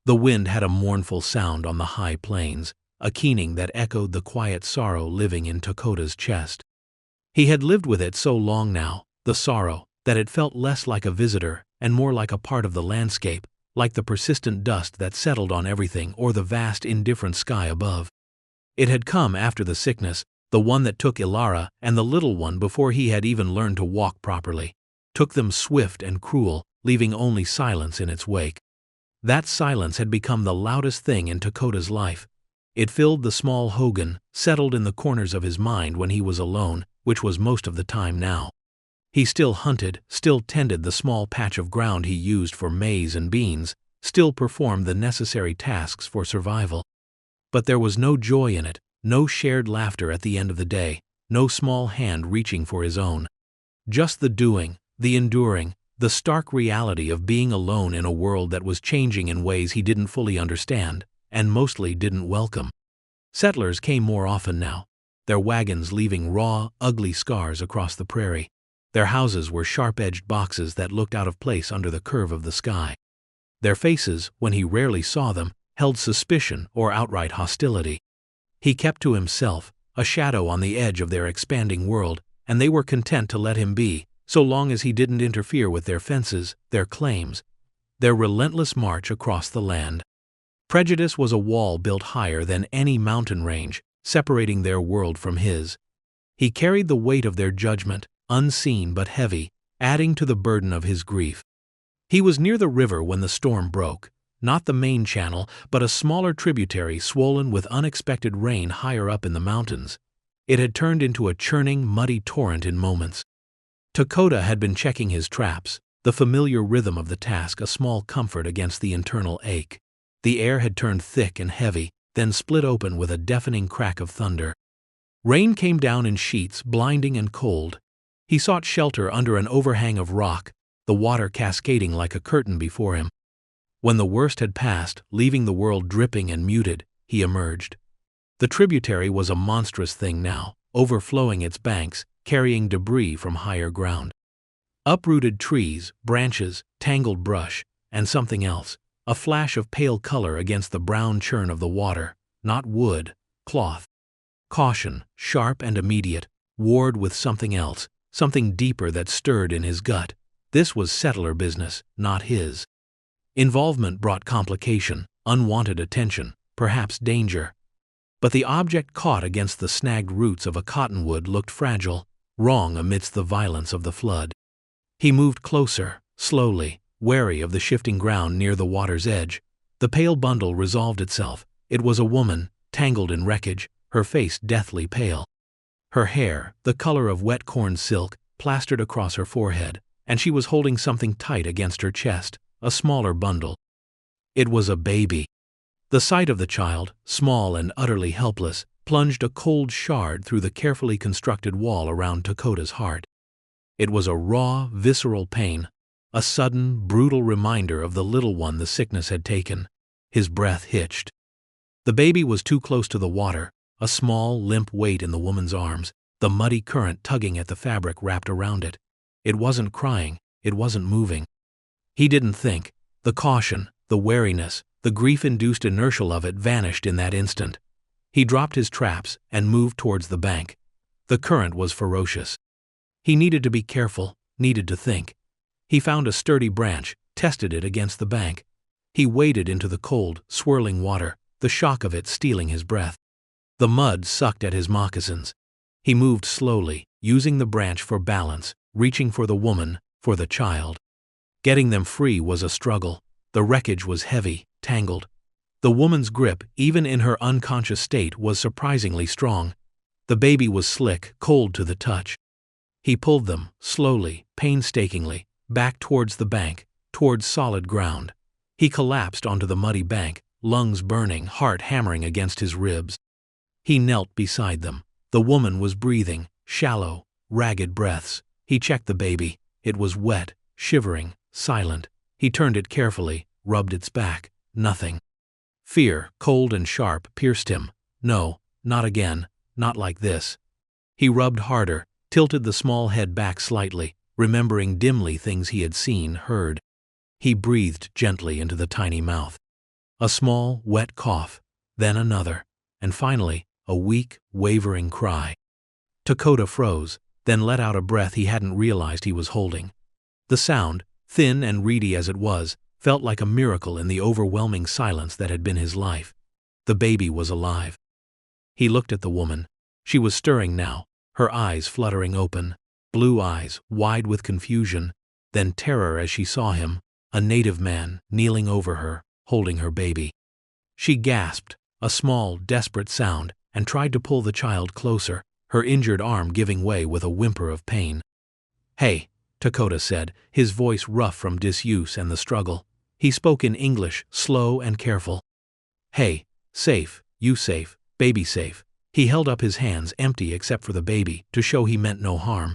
The wind had a mournful sound on the high plains, a keening that echoed the quiet sorrow living in Dakota's chest. He had lived with it so long now, the sorrow, that it felt less like a visitor and more like a part of the landscape, like the persistent dust that settled on everything or the vast indifferent sky above. It had come after the sickness, the one that took Ilara and the little one before he had even learned to walk properly, took them swift and cruel, leaving only silence in its wake. That silence had become the loudest thing in Dakota's life. It filled the small hogan, settled in the corners of his mind when he was alone, which was most of the time now. He still hunted, still tended the small patch of ground he used for maize and beans, still performed the necessary tasks for survival. But there was no joy in it, no shared laughter at the end of the day, no small hand reaching for his own. Just the doing, the enduring, the stark reality of being alone in a world that was changing in ways he didn't fully understand, and mostly didn't welcome. Settlers came more often now, their wagons leaving raw, ugly scars across the prairie. Their houses were sharp-edged boxes that looked out of place under the curve of the sky. Their faces, when he rarely saw them, held suspicion or outright hostility. He kept to himself, a shadow on the edge of their expanding world, and they were content to let him be, so long as he didn't interfere with their fences, their claims, their relentless march across the land. Prejudice was a wall built higher than any mountain range, separating their world from his. He carried the weight of their judgment, unseen but heavy, adding to the burden of his grief. He was near the river when the storm broke, not the main channel, but a smaller tributary swollen with unexpected rain higher up in the mountains. It had turned into a churning, muddy torrent in moments. Dakota had been checking his traps, the familiar rhythm of the task a small comfort against the internal ache. The air had turned thick and heavy, then split open with a deafening crack of thunder. Rain came down in sheets, blinding and cold. He sought shelter under an overhang of rock, the water cascading like a curtain before him. When the worst had passed, leaving the world dripping and muted, he emerged. The tributary was a monstrous thing now, overflowing its banks, carrying debris from higher ground. Uprooted trees, branches, tangled brush, and something else, a flash of pale color against the brown churn of the water, not wood, cloth. Caution, sharp and immediate, warred with something else, something deeper that stirred in his gut. This was settler business, not his. Involvement brought complication, unwanted attention, perhaps danger. But the object caught against the snagged roots of a cottonwood looked fragile, wrong amidst the violence of the flood. He moved closer, slowly, wary of the shifting ground near the water's edge. The pale bundle resolved itself. It was a woman, tangled in wreckage, her face deathly pale. Her hair, the color of wet corn silk, plastered across her forehead, and she was holding something tight against her chest, a smaller bundle. It was a baby. The sight of the child, small and utterly helpless, plunged a cold shard through the carefully constructed wall around Dakota's heart. It was a raw, visceral pain, a sudden, brutal reminder of the little one the sickness had taken. His breath hitched. The baby was too close to the water, a small, limp weight in the woman's arms, the muddy current tugging at the fabric wrapped around it. It wasn't crying, it wasn't moving. He didn't think. The caution, the wariness, the grief-induced inertia of it vanished in that instant. He dropped his traps and moved towards the bank. The current was ferocious. He needed to be careful, needed to think. He found a sturdy branch, tested it against the bank. He waded into the cold, swirling water, the shock of it stealing his breath. The mud sucked at his moccasins. He moved slowly, using the branch for balance, reaching for the woman, for the child. Getting them free was a struggle. The wreckage was heavy, tangled. The woman's grip, even in her unconscious state, was surprisingly strong. The baby was slick, cold to the touch. He pulled them, slowly, painstakingly, back towards the bank, towards solid ground. He collapsed onto the muddy bank, lungs burning, heart hammering against his ribs. He knelt beside them. The woman was breathing, shallow, ragged breaths. He checked the baby. It was wet, shivering, silent. He turned it carefully, rubbed its back. Nothing. Fear, cold and sharp, pierced him. No, not again, not like this. He rubbed harder, tilted the small head back slightly, remembering dimly things he had seen, heard. He breathed gently into the tiny mouth. A small, wet cough, then another, and finally, a weak, wavering cry. Dakota froze, then let out a breath he hadn't realized he was holding. The sound, thin and reedy as it was, felt like a miracle in the overwhelming silence that had been his life. The baby was alive. He looked at the woman. She was stirring now, her eyes fluttering open, blue eyes, wide with confusion, then terror as she saw him, a native man, kneeling over her, holding her baby. She gasped, a small, desperate sound, and tried to pull the child closer, her injured arm giving way with a whimper of pain. "Hey," Dakota said, his voice rough from disuse and the struggle. He spoke in English, slow and careful. "Hey, safe, you safe, baby safe." He held up his hands empty except for the baby, to show he meant no harm.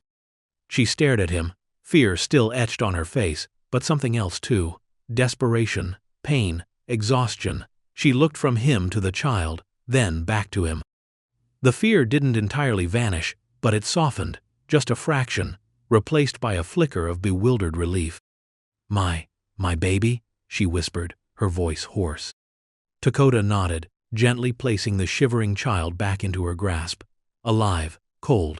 She stared at him, fear still etched on her face, but something else too. Desperation, pain, exhaustion. She looked from him to the child, then back to him. The fear didn't entirely vanish, but it softened, just a fraction, replaced by a flicker of bewildered relief. My baby?" she whispered, her voice hoarse. Dakota nodded, gently placing the shivering child back into her grasp. Alive, cold.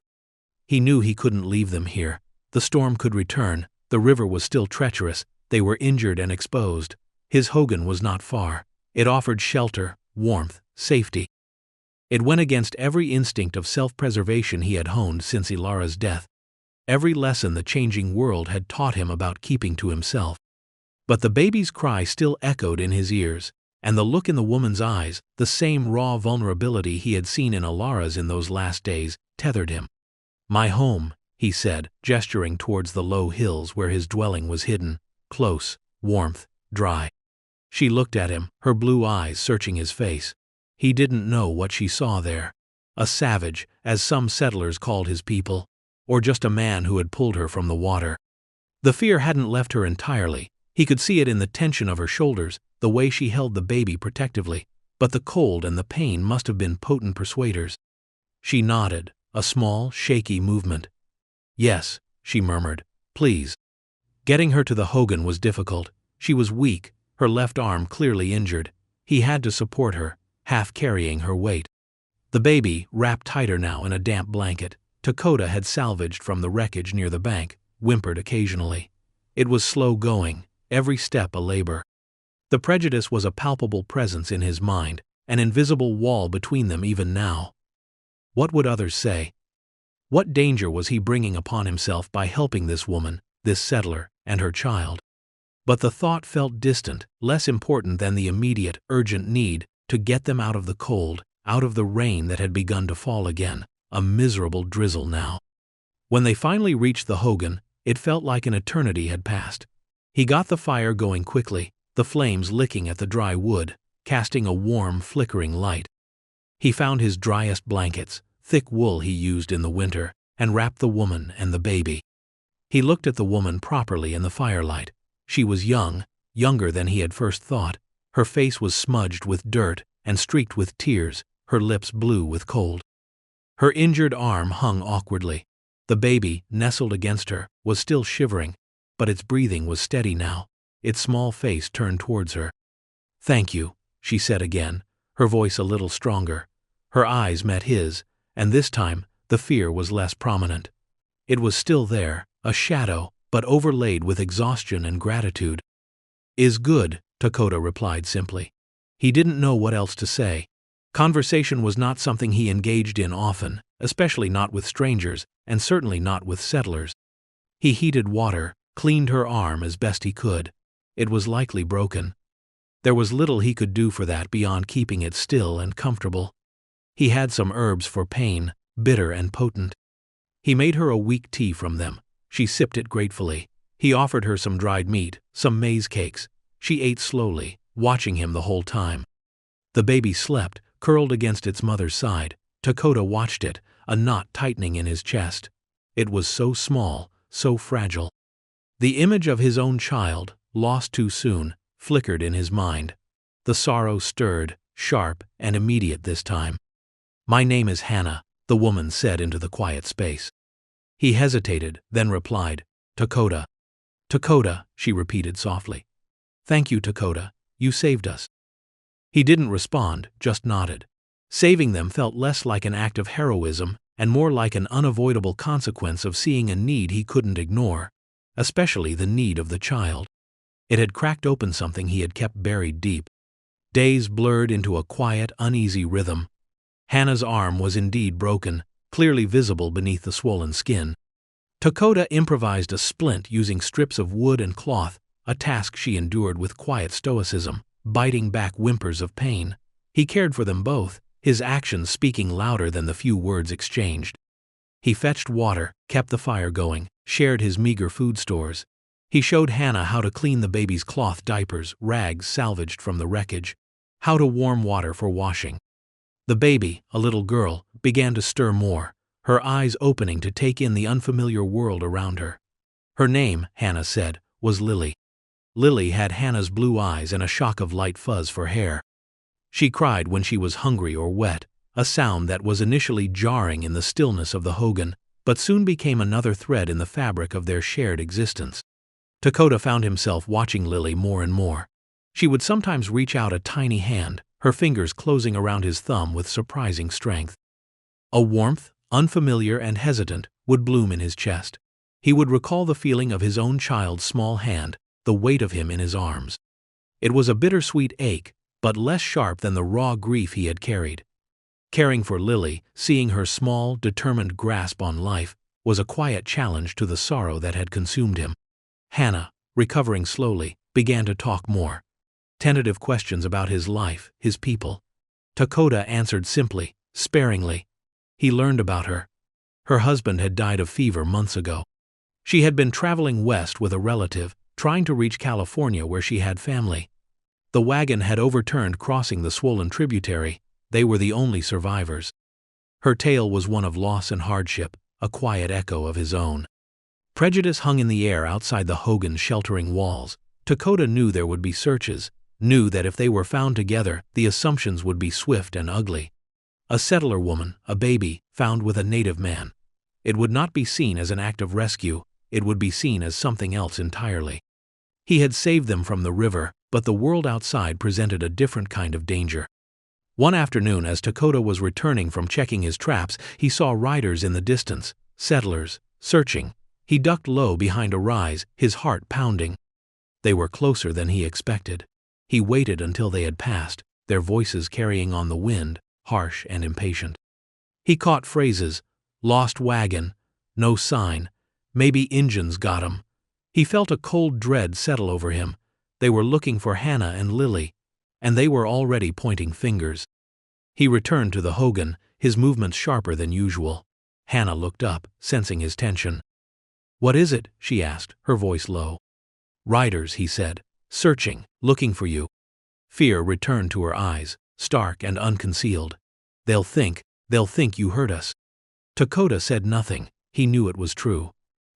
He knew he couldn't leave them here. The storm could return, the river was still treacherous, they were injured and exposed. His hogan was not far. It offered shelter, warmth, safety. It went against every instinct of self-preservation he had honed since Ilara's death. Every lesson the changing world had taught him about keeping to himself. But the baby's cry still echoed in his ears, and the look in the woman's eyes, the same raw vulnerability he had seen in Ilara's in those last days, tethered him. "My home," he said, gesturing towards the low hills where his dwelling was hidden, close, warmth, dry. She looked at him, her blue eyes searching his face. He didn't know what she saw there. A savage, as some settlers called his people, or just a man who had pulled her from the water. The fear hadn't left her entirely. He could see it in the tension of her shoulders, the way she held the baby protectively, but the cold and the pain must have been potent persuaders. She nodded, a small, shaky movement. "Yes," she murmured, "please." Getting her to the hogan was difficult. She was weak, her left arm clearly injured. He had to support her, half carrying her weight. The baby, wrapped tighter now in a damp blanket, Dakota had salvaged from the wreckage near the bank, whimpered occasionally. It was slow going, every step a labor. The prejudice was a palpable presence in his mind, an invisible wall between them even now. What would others say? What danger was he bringing upon himself by helping this woman, this settler, and her child? But the thought felt distant, less important than the immediate, urgent need to get them out of the cold, out of the rain that had begun to fall again, a miserable drizzle now. When they finally reached the hogan, it felt like an eternity had passed. He got the fire going quickly, the flames licking at the dry wood, casting a warm, flickering light. He found his driest blankets, thick wool he used in the winter, and wrapped the woman and the baby. He looked at the woman properly in the firelight. She was young, younger than he had first thought. Her face was smudged with dirt and streaked with tears, her lips blue with cold. Her injured arm hung awkwardly. The baby, nestled against her, was still shivering, but its breathing was steady now, its small face turned towards her. "Thank you," she said again, her voice a little stronger. Her eyes met his, and this time the fear was less prominent. It was still there, a shadow, but overlaid with exhaustion and gratitude. "Is good," Dakota replied simply. He didn't know what else to say. Conversation was not something he engaged in often, especially not with strangers, and certainly not with settlers. He heated water, cleaned her arm as best he could. It was likely broken. There was little he could do for that beyond keeping it still and comfortable. He had some herbs for pain, bitter and potent. He made her a weak tea from them. She sipped it gratefully. He offered her some dried meat, some maize cakes. She ate slowly, watching him the whole time. The baby slept, curled against its mother's side. Dakota watched it, a knot tightening in his chest. It was so small, so fragile. The image of his own child, lost too soon, flickered in his mind. The sorrow stirred, sharp and immediate this time. "My name is Hannah," the woman said into the quiet space. He hesitated, then replied, "Dakota." "Dakota," she repeated softly. "Thank you, Dakota. You saved us." He didn't respond, just nodded. Saving them felt less like an act of heroism and more like an unavoidable consequence of seeing a need he couldn't ignore, especially the need of the child. It had cracked open something he had kept buried deep. Days blurred into a quiet, uneasy rhythm. Hannah's arm was indeed broken, clearly visible beneath the swollen skin. Dakota improvised a splint using strips of wood and cloth, a task she endured with quiet stoicism, biting back whimpers of pain. He cared for them both, his actions speaking louder than the few words exchanged. He fetched water, kept the fire going, shared his meager food stores. He showed Hannah how to clean the baby's cloth diapers, rags salvaged from the wreckage, how to warm water for washing. The baby, a little girl, began to stir more, her eyes opening to take in the unfamiliar world around her. Her name, Hannah said, was Lily. Lily had Hannah's blue eyes and a shock of light fuzz for hair. She cried when she was hungry or wet, a sound that was initially jarring in the stillness of the hogan, but soon became another thread in the fabric of their shared existence. Dakota found himself watching Lily more and more. She would sometimes reach out a tiny hand, her fingers closing around his thumb with surprising strength. A warmth, unfamiliar and hesitant, would bloom in his chest. He would recall the feeling of his own child's small hand, the weight of him in his arms. It was a bittersweet ache, but less sharp than the raw grief he had carried. Caring for Lily, seeing her small, determined grasp on life, was a quiet challenge to the sorrow that had consumed him. Hannah, recovering slowly, began to talk more. Tentative questions about his life, his people. Dakota answered simply, sparingly. He learned about her. Her husband had died of fever months ago. She had been traveling west with a relative, trying to reach California where she had family. The wagon had overturned crossing the swollen tributary. They were the only survivors. Her tale was one of loss and hardship, a quiet echo of his own. Prejudice hung in the air outside the Hogan's sheltering walls. Dakota knew there would be searches, knew that if they were found together, the assumptions would be swift and ugly. A settler woman, a baby, found with a native man. It would not be seen as an act of rescue, it would be seen as something else entirely. He had saved them from the river, but the world outside presented a different kind of danger. One afternoon, as Dakota was returning from checking his traps, he saw riders in the distance, settlers, searching. He ducked low behind a rise, his heart pounding. They were closer than he expected. He waited until they had passed, their voices carrying on the wind, harsh and impatient. He caught phrases, lost wagon, no sign, maybe Injuns got 'em. He felt a cold dread settle over him. They were looking for Hannah and Lily, and they were already pointing fingers. He returned to the Hogan, his movements sharper than usual. Hannah looked up, sensing his tension. "What is it?" she asked, her voice low. "Riders," he said, "searching, looking for you." Fear returned to her eyes, stark and unconcealed. They'll think you hurt us." Dakota said nothing. He knew it was true.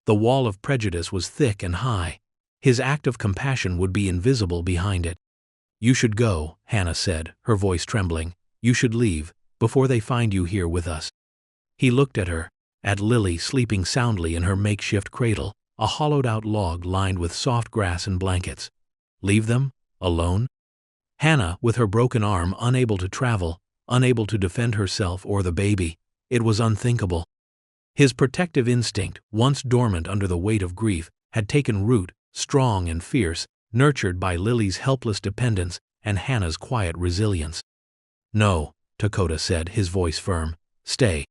The wall of prejudice was thick and high. His act of compassion would be invisible behind it. "You should go," Hannah said, her voice trembling. "You should leave, before they find you here with us." He looked at her, at Lily sleeping soundly in her makeshift cradle, a hollowed-out log lined with soft grass and blankets. Leave them? Alone? Hannah, with her broken arm, unable to travel, unable to defend herself or the baby. It was unthinkable. His protective instinct, once dormant under the weight of grief, had taken root, strong and fierce, nurtured by Lily's helpless dependence and Hannah's quiet resilience. "No," Dakota said, his voice firm. "Stay."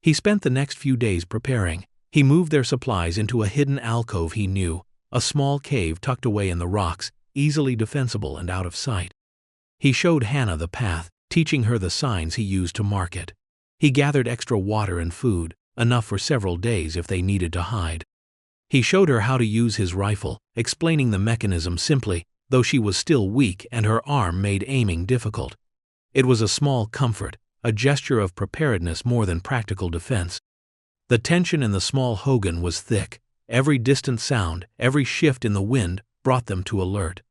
He spent the next few days preparing. He moved their supplies into a hidden alcove he knew, a small cave tucked away in the rocks, easily defensible and out of sight. He showed Hannah the path, teaching her the signs he used to mark it. He gathered extra water and food, enough for several days if they needed to hide. He showed her how to use his rifle, explaining the mechanism simply, though she was still weak and her arm made aiming difficult. It was a small comfort, a gesture of preparedness more than practical defense. The tension in the small Hogan was thick. Every distant sound, every shift in the wind, brought them to alert.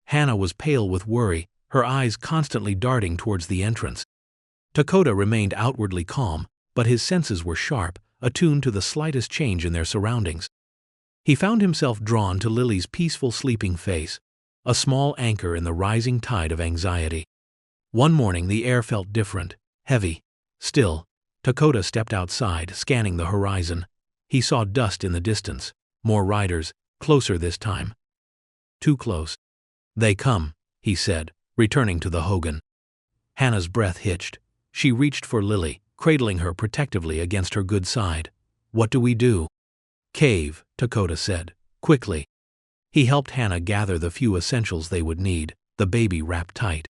Hannah was pale with worry, her eyes constantly darting towards the entrance. Dakota remained outwardly calm, but his senses were sharp, attuned to the slightest change in their surroundings. He found himself drawn to Lily's peaceful sleeping face, a small anchor in the rising tide of anxiety. One morning the air felt different, heavy, still. Dakota stepped outside, scanning the horizon. He saw dust in the distance. More riders, closer this time. Too close. "They come," he said, returning to the hogan. Hannah's breath hitched. She reached for Lily, cradling her protectively against her good side. "What do we do?" "Cave," Dakota said, quickly. He helped Hannah gather the few essentials they would need, the baby wrapped tight.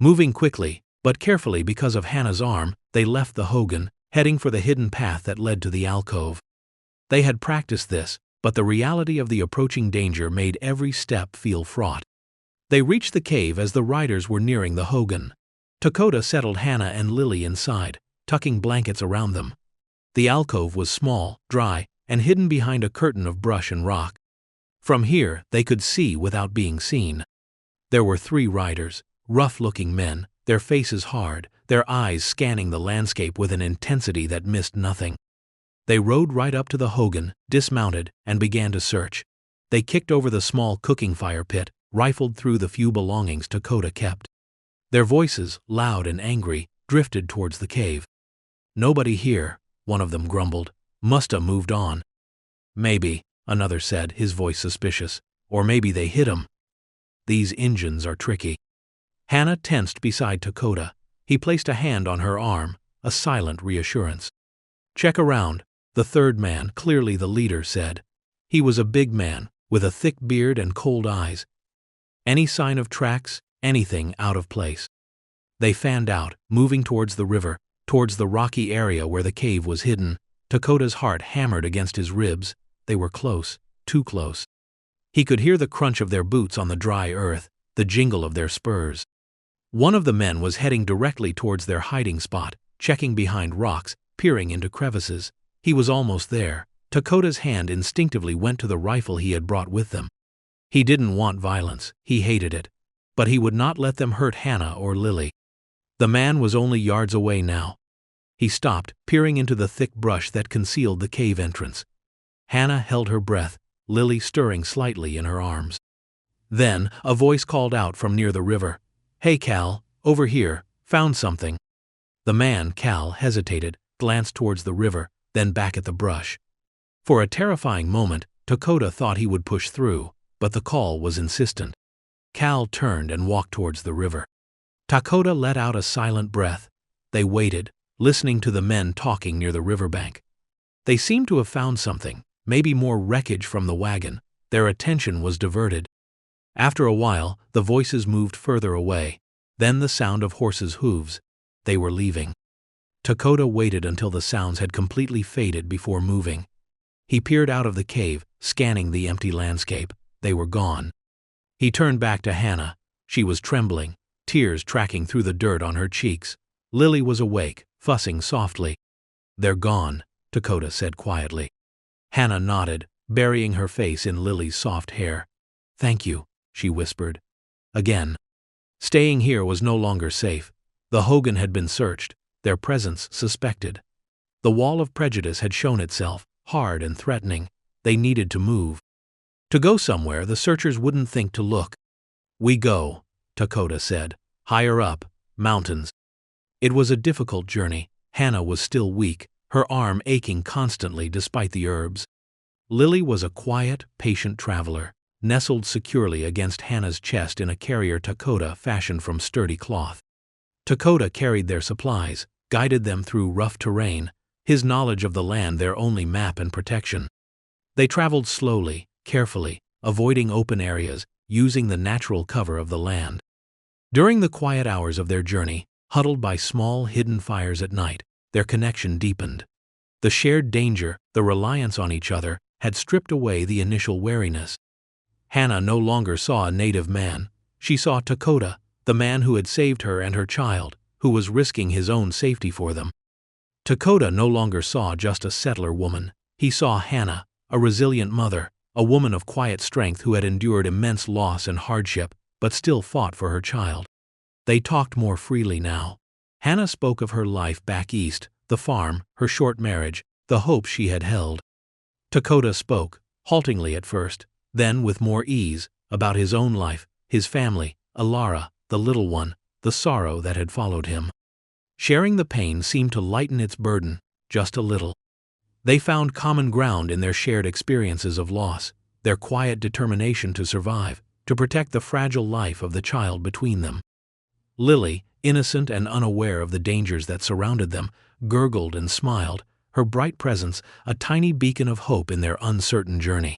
Moving quickly, but carefully because of Hannah's arm, they left the hogan, heading for the hidden path that led to the alcove. They had practiced this, but the reality of the approaching danger made every step feel fraught. They reached the cave as the riders were nearing the hogan. Dakota settled Hannah and Lily inside, tucking blankets around them. The alcove was small, dry, and hidden behind a curtain of brush and rock. From here, they could see without being seen. There were 3 riders, rough-looking men, their faces hard, their eyes scanning the landscape with an intensity that missed nothing. They rode right up to the hogan, dismounted, and began to search. They kicked over the small cooking fire pit, rifled through the few belongings Dakota kept. Their voices, loud and angry, drifted towards the cave. "Nobody here," one of them grumbled. "Musta moved on." "Maybe," another said, his voice suspicious. "Or maybe they hit 'em. These Injuns are tricky." Hannah tensed beside Dakota. He placed a hand on her arm, a silent reassurance. "Check around," the third man, clearly the leader, said. He was a big man, with a thick beard and cold eyes. "Any sign of tracks, anything out of place?" They fanned out, moving towards the river, towards the rocky area where the cave was hidden. Dakota's heart hammered against his ribs. They were close, too close. He could hear the crunch of their boots on the dry earth, the jingle of their spurs. One of the men was heading directly towards their hiding spot, checking behind rocks, peering into crevices. He was almost there. Dakota's hand instinctively went to the rifle he had brought with them. He didn't want violence, he hated it. But he would not let them hurt Hannah or Lily. The man was only yards away now. He stopped, peering into the thick brush that concealed the cave entrance. Hannah held her breath, Lily stirring slightly in her arms. Then, a voice called out from near the river. "Hey Cal, over here, found something." The man, Cal, hesitated, glanced towards the river, then back at the brush. For a terrifying moment, Dakota thought he would push through, but the call was insistent. Cal turned and walked towards the river. Dakota let out a silent breath. They waited, listening to the men talking near the riverbank. They seemed to have found something, maybe more wreckage from the wagon. Their attention was diverted. After a while, the voices moved further away, then the sound of horses' hooves. They were leaving. Dakota waited until the sounds had completely faded before moving. He peered out of the cave, scanning the empty landscape. They were gone. He turned back to Hannah. She was trembling, tears tracking through the dirt on her cheeks. Lily was awake, fussing softly. "They're gone," Dakota said quietly. Hannah nodded, burying her face in Lily's soft hair. "Thank you," she whispered. Again. Staying here was no longer safe. The hogan had been searched, their presence suspected. The wall of prejudice had shown itself, hard and threatening. They needed to move. To go somewhere the searchers wouldn't think to look. "We go," Dakota said. "Higher up, mountains." It was a difficult journey. Hannah was still weak, her arm aching constantly despite the herbs. Lily was a quiet, patient traveler, nestled securely against Hannah's chest in a carrier Dakota fashioned from sturdy cloth. Dakota carried their supplies, guided them through rough terrain, his knowledge of the land their only map and protection. They traveled slowly, carefully, avoiding open areas, using the natural cover of the land. During the quiet hours of their journey, huddled by small hidden fires at night, their connection deepened. The shared danger, the reliance on each other, had stripped away the initial wariness. Hannah no longer saw a native man. She saw Dakota, the man who had saved her and her child, who was risking his own safety for them. Dakota no longer saw just a settler woman. He saw Hannah, a resilient mother, a woman of quiet strength who had endured immense loss and hardship, but still fought for her child. They talked more freely now. Hannah spoke of her life back east, the farm, her short marriage, the hopes she had held. Dakota spoke, haltingly at first, then with more ease, about his own life, his family, Alara, the little one, the sorrow that had followed him. Sharing the pain seemed to lighten its burden, just a little. They found common ground in their shared experiences of loss, their quiet determination to survive, to protect the fragile life of the child between them. Lily, innocent and unaware of the dangers that surrounded them, gurgled and smiled, her bright presence a tiny beacon of hope in their uncertain journey.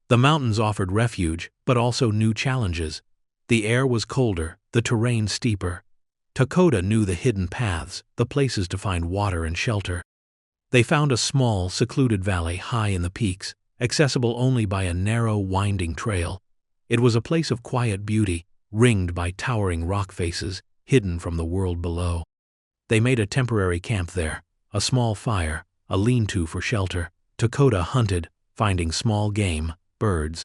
The mountains offered refuge, but also new challenges. The air was colder, the terrain steeper. Dakota knew the hidden paths, the places to find water and shelter. They found a small, secluded valley high in the peaks, accessible only by a narrow, winding trail. It was a place of quiet beauty, ringed by towering rock faces, hidden from the world below. They made a temporary camp there, a small fire, a lean-to for shelter. Dakota hunted, finding small game, birds.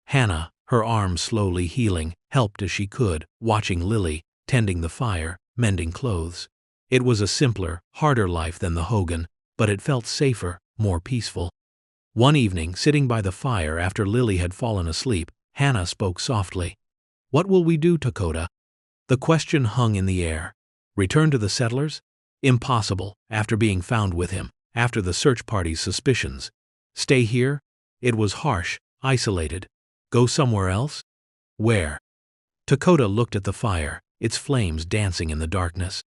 Hannah, her arms slowly healing, helped as she could, watching Lily, tending the fire, mending clothes. It was a simpler, harder life than the Hogan, but it felt safer, more peaceful. One evening, sitting by the fire after Lily had fallen asleep, Hannah spoke softly. "What will we do, Dakota?" The question hung in the air. Return to the settlers? Impossible, after being found with him, after the search party's suspicions. Stay here? It was harsh, isolated. Go somewhere else? Where? Dakota looked at the fire, its flames dancing in the darkness.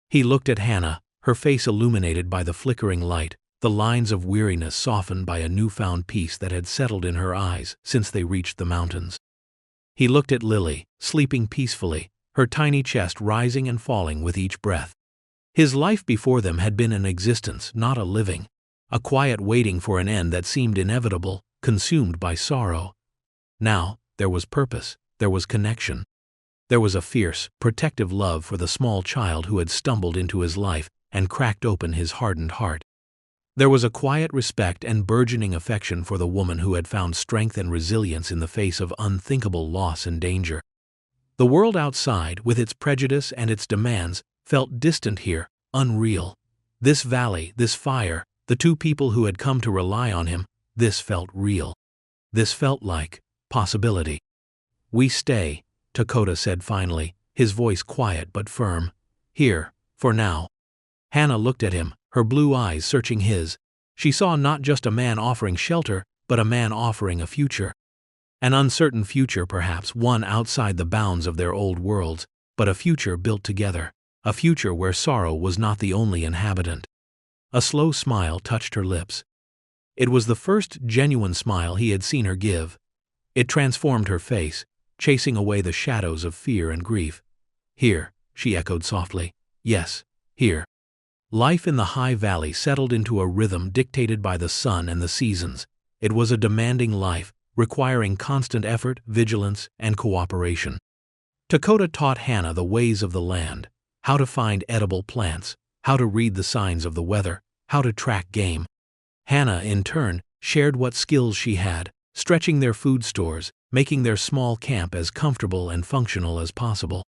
He looked at Hannah, her face illuminated by the flickering light, the lines of weariness softened by a newfound peace that had settled in her eyes since they reached the mountains. He looked at Lily, sleeping peacefully, her tiny chest rising and falling with each breath. His life before them had been an existence, not a living, a quiet waiting for an end that seemed inevitable, consumed by sorrow. Now, there was purpose, there was connection. There was a fierce, protective love for the small child who had stumbled into his life and cracked open his hardened heart. There was a quiet respect and burgeoning affection for the woman who had found strength and resilience in the face of unthinkable loss and danger. The world outside, with its prejudice and its demands, felt distant here, unreal. This valley, this fire, the two people who had come to rely on him, this felt real. This felt like possibility. "We stay," Dakota said finally, his voice quiet but firm. "Here, for now." Hannah looked at him, her blue eyes searching his. She saw not just a man offering shelter, but a man offering a future. An uncertain future perhaps, one outside the bounds of their old worlds, but a future built together, a future where sorrow was not the only inhabitant. A slow smile touched her lips. It was the first genuine smile he had seen her give. It transformed her face, chasing away the shadows of fear and grief. "Here," she echoed softly. "Yes, here." Life in the high valley settled into a rhythm dictated by the sun and the seasons. It was a demanding life, requiring constant effort, vigilance, and cooperation. Dakota taught Hannah the ways of the land, how to find edible plants, how to read the signs of the weather, how to track game. Hannah, in turn, shared what skills she had, stretching their food stores, making their small camp as comfortable and functional as possible.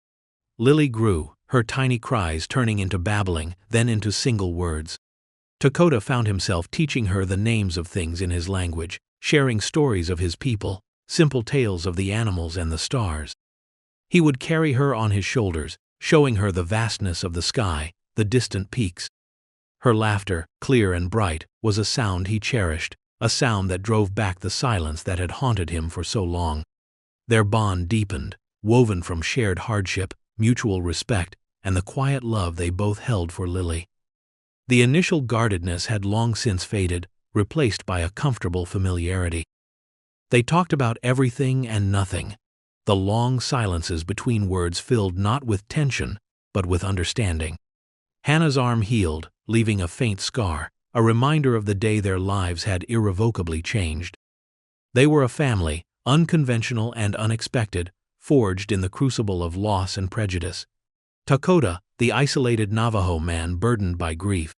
Lily grew, her tiny cries turning into babbling, then into single words. Dakota found himself teaching her the names of things in his language, sharing stories of his people, simple tales of the animals and the stars. He would carry her on his shoulders, showing her the vastness of the sky, the distant peaks. Her laughter, clear and bright, was a sound he cherished, a sound that drove back the silence that had haunted him for so long. Their bond deepened, woven from shared hardship, mutual respect, and the quiet love they both held for Lily. The initial guardedness had long since faded, replaced by a comfortable familiarity. They talked about everything and nothing, the long silences between words filled not with tension, but with understanding. Hannah's arm healed, leaving a faint scar, a reminder of the day their lives had irrevocably changed. They were a family, unconventional and unexpected, forged in the crucible of loss and prejudice. Dakota, the isolated Navajo man burdened by grief.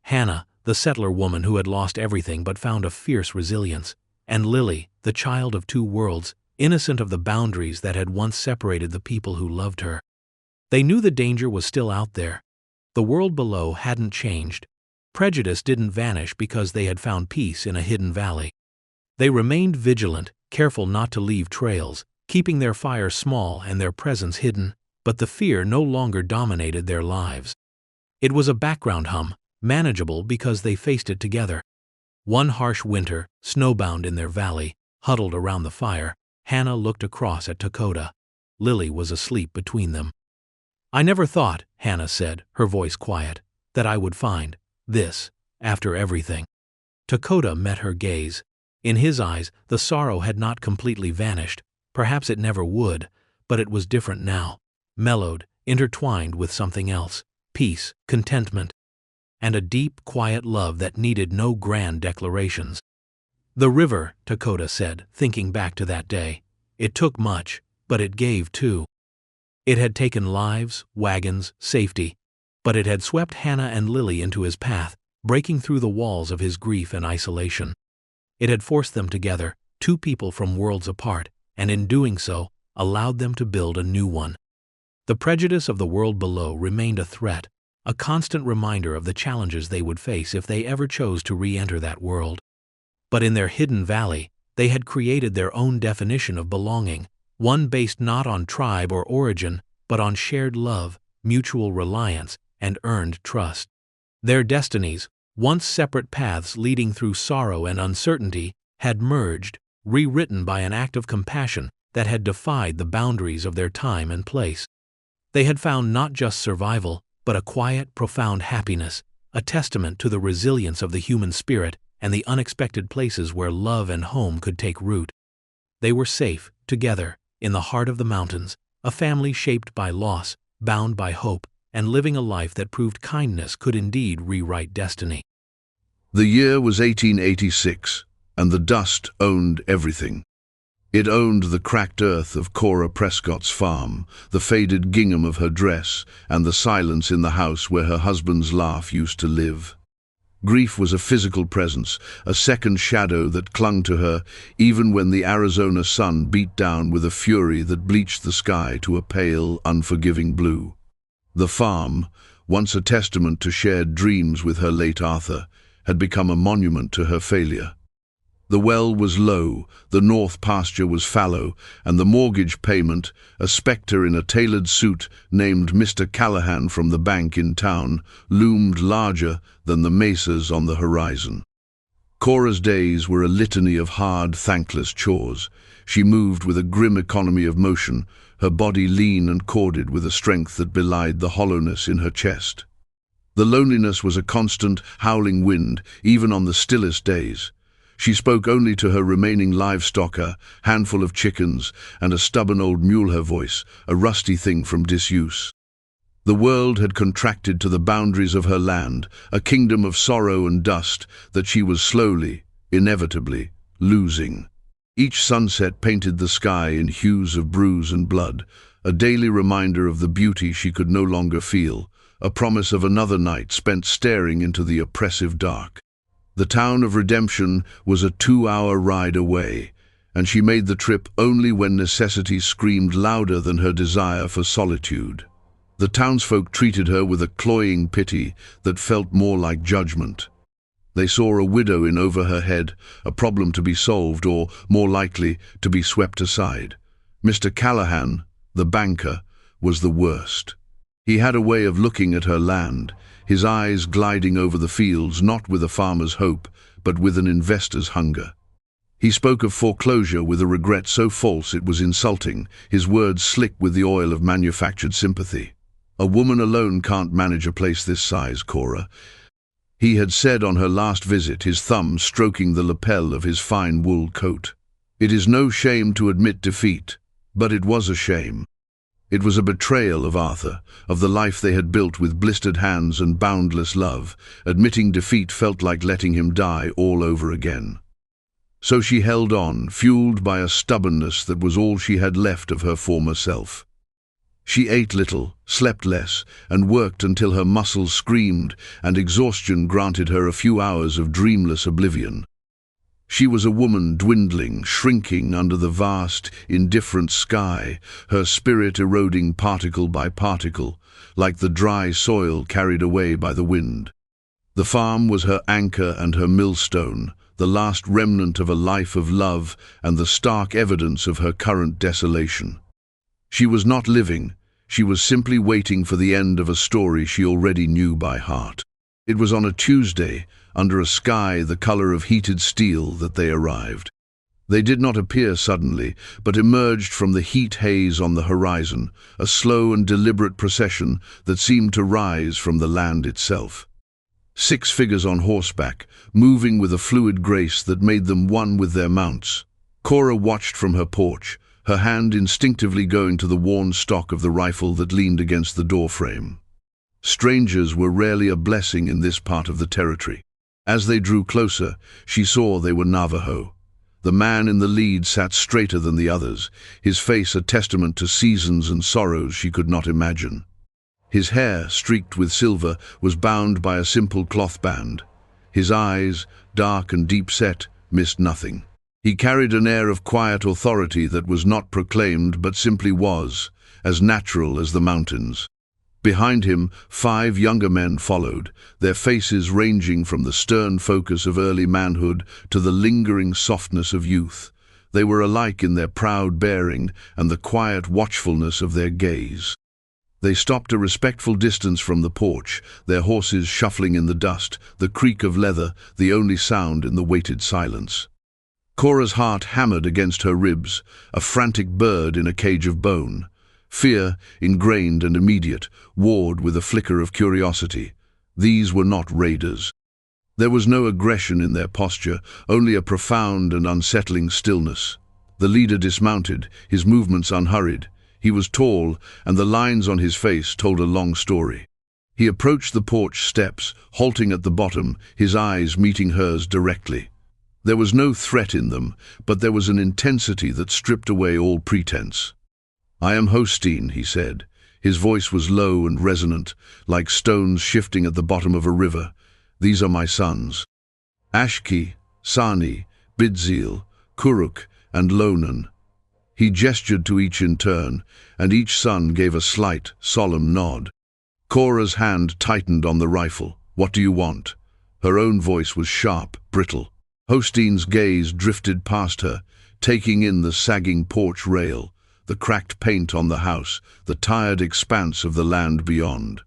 Hannah, the settler woman who had lost everything but found a fierce resilience. And Lily, the child of two worlds, innocent of the boundaries that had once separated the people who loved her. They knew the danger was still out there. The world below hadn't changed. Prejudice didn't vanish because they had found peace in a hidden valley. They remained vigilant, careful not to leave trails, keeping their fire small and their presence hidden, but the fear no longer dominated their lives. It was a background hum, manageable because they faced it together. One harsh winter, snowbound in their valley, huddled around the fire, Hannah looked across at Dakota. Lily was asleep between them. "I never thought," Hannah said, her voice quiet, "that I would find this, after everything." Dakota met her gaze. In his eyes, the sorrow had not completely vanished. Perhaps it never would, but it was different now. Mellowed, intertwined with something else. Peace, contentment, and a deep, quiet love that needed no grand declarations. "The river," Dakota said, thinking back to that day. "It took much, but it gave too. It had taken lives, wagons, safety, but it had swept Hannah and Lily into his path, breaking through the walls of his grief and isolation. It had forced them together, two people from worlds apart, and in doing so, allowed them to build a new one. The prejudice of the world below remained a threat, a constant reminder of the challenges they would face if they ever chose to re-enter that world. But in their hidden valley, they had created their own definition of belonging, one based not on tribe or origin, but on shared love, mutual reliance, and earned trust. Their destinies, once separate paths leading through sorrow and uncertainty, had merged, rewritten by an act of compassion that had defied the boundaries of their time and place. They had found not just survival, but a quiet, profound happiness, a testament to the resilience of the human spirit and the unexpected places where love and home could take root. They were safe, together, in the heart of the mountains, a family shaped by loss, bound by hope, and living a life that proved kindness could indeed rewrite destiny. The year was 1886, and the dust owned everything. It owned the cracked earth of Cora Prescott's farm, the faded gingham of her dress, and the silence in the house where her husband's laugh used to live. Grief was a physical presence, a second shadow that clung to her even when the Arizona sun beat down with a fury that bleached the sky to a pale, unforgiving blue. The farm, once a testament to shared dreams with her late Arthur, had become a monument to her failure. The well was low, the north pasture was fallow, and the mortgage payment, a spectre in a tailored suit named Mr. Callahan from the bank in town, loomed larger than the mesas on the horizon. Cora's days were a litany of hard, thankless chores. She moved with a grim economy of motion, her body lean and corded with a strength that belied the hollowness in her chest. The loneliness was a constant, howling wind, even on the stillest days. She spoke only to her remaining livestock, a handful of chickens, and a stubborn old mule, her voice, a rusty thing from disuse. The world had contracted to the boundaries of her land, a kingdom of sorrow and dust that she was slowly, inevitably, losing. Each sunset painted the sky in hues of bruise and blood, a daily reminder of the beauty she could no longer feel, a promise of another night spent staring into the oppressive dark. The town of Redemption was a 2-hour ride away, and she made the trip only when necessity screamed louder than her desire for solitude. The townsfolk treated her with a cloying pity that felt more like judgment. They saw a widow in over her head, a problem to be solved or, more likely, to be swept aside. Mr. Callahan, the banker, was the worst. He had a way of looking at her land, his eyes gliding over the fields not with a farmer's hope, but with an investor's hunger. He spoke of foreclosure with a regret so false it was insulting, his words slick with the oil of manufactured sympathy. "A woman alone can't manage a place this size, Cora," he had said on her last visit, his thumb stroking the lapel of his fine wool coat. It is no shame to admit defeat, but it was a shame. It was a betrayal of Arthur, of the life they had built with blistered hands and boundless love. Admitting defeat felt like letting him die all over again. So she held on, fueled by a stubbornness that was all she had left of her former self. She ate little, slept less, and worked until her muscles screamed and exhaustion granted her a few hours of dreamless oblivion. She was a woman dwindling, shrinking under the vast, indifferent sky, her spirit eroding particle by particle, like the dry soil carried away by the wind. The farm was her anchor and her millstone, the last remnant of a life of love and the stark evidence of her current desolation. She was not living, She was simply waiting for the end of a story she already knew by heart. It was on a Tuesday, under a sky the color of heated steel, that they arrived. They did not appear suddenly, but emerged from the heat haze on the horizon, a slow and deliberate procession that seemed to rise from the land itself. 6 figures on horseback, moving with a fluid grace that made them one with their mounts. Cora watched from her porch, her hand instinctively going to the worn stock of the rifle that leaned against the doorframe. Strangers were rarely a blessing in this part of the territory. As they drew closer, she saw they were Navajo. The man in the lead sat straighter than the others, his face a testament to seasons and sorrows she could not imagine. His hair, streaked with silver, was bound by a simple cloth band. His eyes, dark and deep-set, missed nothing. He carried an air of quiet authority that was not proclaimed but simply was, as natural as the mountains. Behind him, 5 younger men followed, their faces ranging from the stern focus of early manhood to the lingering softness of youth. They were alike in their proud bearing and the quiet watchfulness of their gaze. They stopped a respectful distance from the porch, their horses shuffling in the dust, the creak of leather the only sound in the weighted silence. Cora's heart hammered against her ribs, a frantic bird in a cage of bone. Fear, ingrained and immediate, warred with a flicker of curiosity. These were not raiders. There was no aggression in their posture, only a profound and unsettling stillness. The leader dismounted, his movements unhurried. He was tall, and the lines on his face told a long story. He approached the porch steps, halting at the bottom, his eyes meeting hers directly. There was no threat in them, but there was an intensity that stripped away all pretense. "I am Hosteen," he said. His voice was low and resonant, like stones shifting at the bottom of a river. "These are my sons. Ashki, Sani, Bidzil, Kuruk, and Lonan." He gestured to each in turn, and each son gave a slight, solemn nod. Cora's hand tightened on the rifle. "What do you want?" Her own voice was sharp, brittle. Hosteen's gaze drifted past her, taking in the sagging porch rail, the cracked paint on the house, the tired expanse of the land beyond.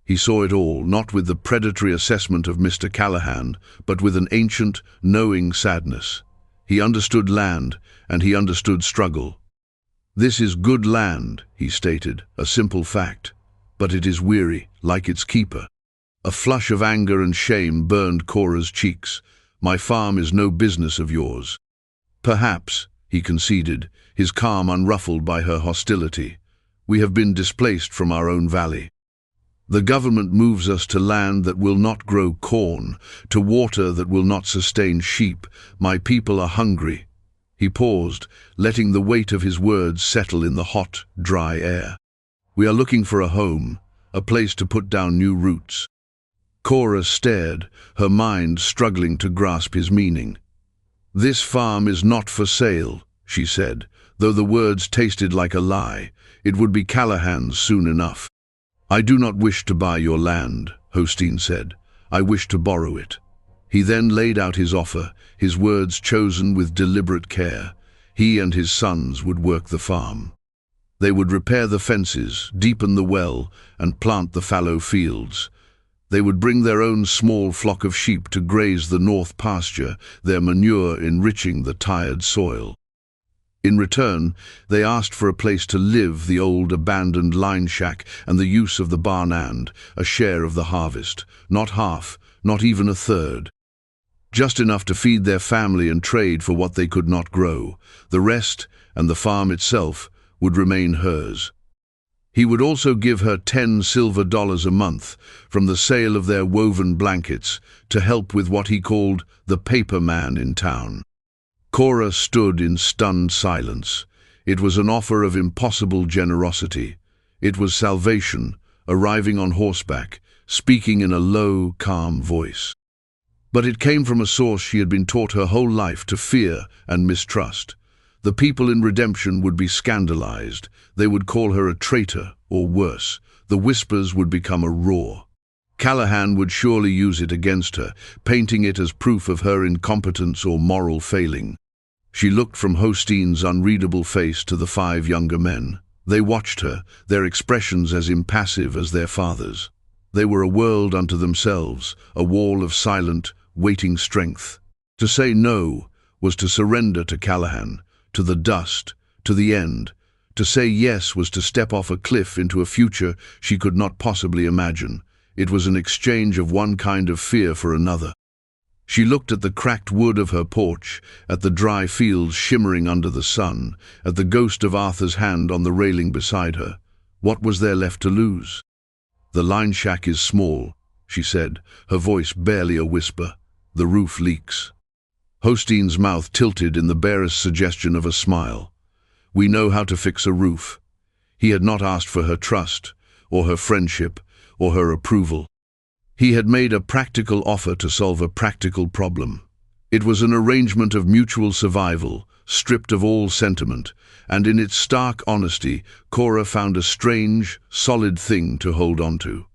He saw it all, not with the predatory assessment of Mr. Callahan, but with an ancient, knowing sadness. He understood land, and he understood struggle. "This is good land," he stated, a simple fact, "but it is weary, like its keeper." A flush of anger and shame burned Cora's cheeks. "My farm is no business of yours." "Perhaps," he conceded, his calm unruffled by her hostility. "We have been displaced from our own valley. The government moves us to land that will not grow corn, to water that will not sustain sheep. My people are hungry." He paused, letting the weight of his words settle in the hot, dry air. "We are looking for a home, a place to put down new roots." Cora stared, her mind struggling to grasp his meaning. "This farm is not for sale," she said, though the words tasted like a lie. "It would be Callahan's soon enough." "I do not wish to buy your land," Hosteen said. "I wish to borrow it." He then laid out his offer, his words chosen with deliberate care. He and his sons would work the farm. They would repair the fences, deepen the well, and plant the fallow fields. They would bring their own small flock of sheep to graze the north pasture, their manure enriching the tired soil. In return, they asked for a place to live, the old abandoned line shack, and the use of the barn and a share of the harvest. Not half, not even a third. Just enough to feed their family and trade for what they could not grow. The rest, and the farm itself, would remain hers. He would also give her $10 silver a month from the sale of their woven blankets to help with what he called the paper man in town. Cora stood in stunned silence. It was an offer of impossible generosity. It was salvation, arriving on horseback, speaking in a low, calm voice. But it came from a source she had been taught her whole life to fear and mistrust. The people in Redemption would be scandalized. They would call her a traitor, or worse. The whispers would become a roar. Callahan would surely use it against her, painting it as proof of her incompetence or moral failing. She looked from Hosteen's unreadable face to the 5 younger men. They watched her, their expressions as impassive as their father's. They were a world unto themselves, a wall of silent, waiting strength. To say no was to surrender to Callahan, to the dust, to the end. To say yes was to step off a cliff into a future she could not possibly imagine. It was an exchange of one kind of fear for another. She looked at the cracked wood of her porch, at the dry fields shimmering under the sun, at the ghost of Arthur's hand on the railing beside her. What was there left to lose? "The line shack is small," she said, her voice barely a whisper. "The roof leaks." Hostein's mouth tilted in the barest suggestion of a smile. "We know how to fix a roof." He had not asked for her trust, or her friendship, or her approval. He had made a practical offer to solve a practical problem. It was an arrangement of mutual survival, stripped of all sentiment, and in its stark honesty, Cora found a strange, solid thing to hold on to.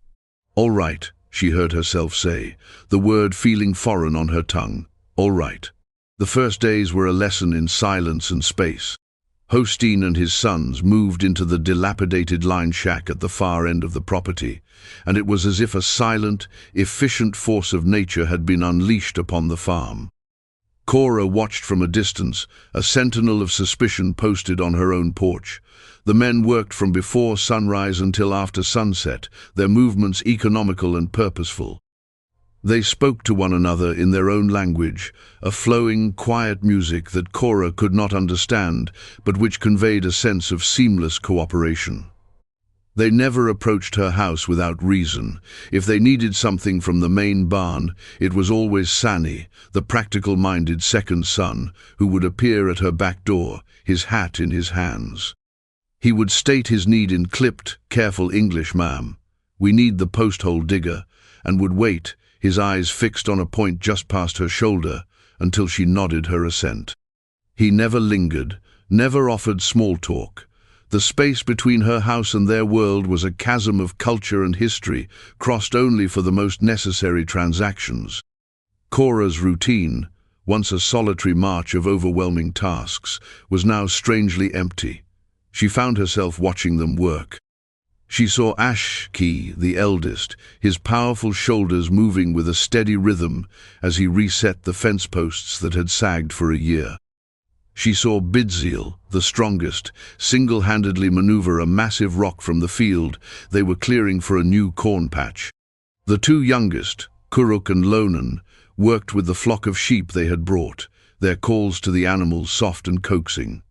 "All right," she heard herself say, the word feeling foreign on her tongue. "All right." The first days were a lesson in silence and space. Hostein and his sons moved into the dilapidated line shack at the far end of the property, and it was as if a silent, efficient force of nature had been unleashed upon the farm. Cora watched from a distance, a sentinel of suspicion posted on her own porch. The men worked from before sunrise until after sunset, their movements economical and purposeful. They spoke to one another in their own language, a flowing, quiet music that Cora could not understand, but which conveyed a sense of seamless cooperation. They never approached her house without reason. If they needed something from the main barn, it was always Sani, the practical-minded second son, who would appear at her back door, his hat in his hands. He would state his need in clipped, careful English, "Ma'am, we need the post-hole digger," and would wait, his eyes fixed on a point just past her shoulder, until she nodded her assent. He never lingered, never offered small talk. The space between her house and their world was a chasm of culture and history, crossed only for the most necessary transactions. Cora's routine, once a solitary march of overwhelming tasks, was now strangely empty. She found herself watching them work. She saw Ashki, the eldest, his powerful shoulders moving with a steady rhythm as he reset the fence posts that had sagged for a year. She saw Bidziel, the strongest, single-handedly maneuver a massive rock from the field they were clearing for a new corn patch. The two youngest, Kuruk and Lonan, worked with the flock of sheep they had brought, their calls to the animals soft and coaxing.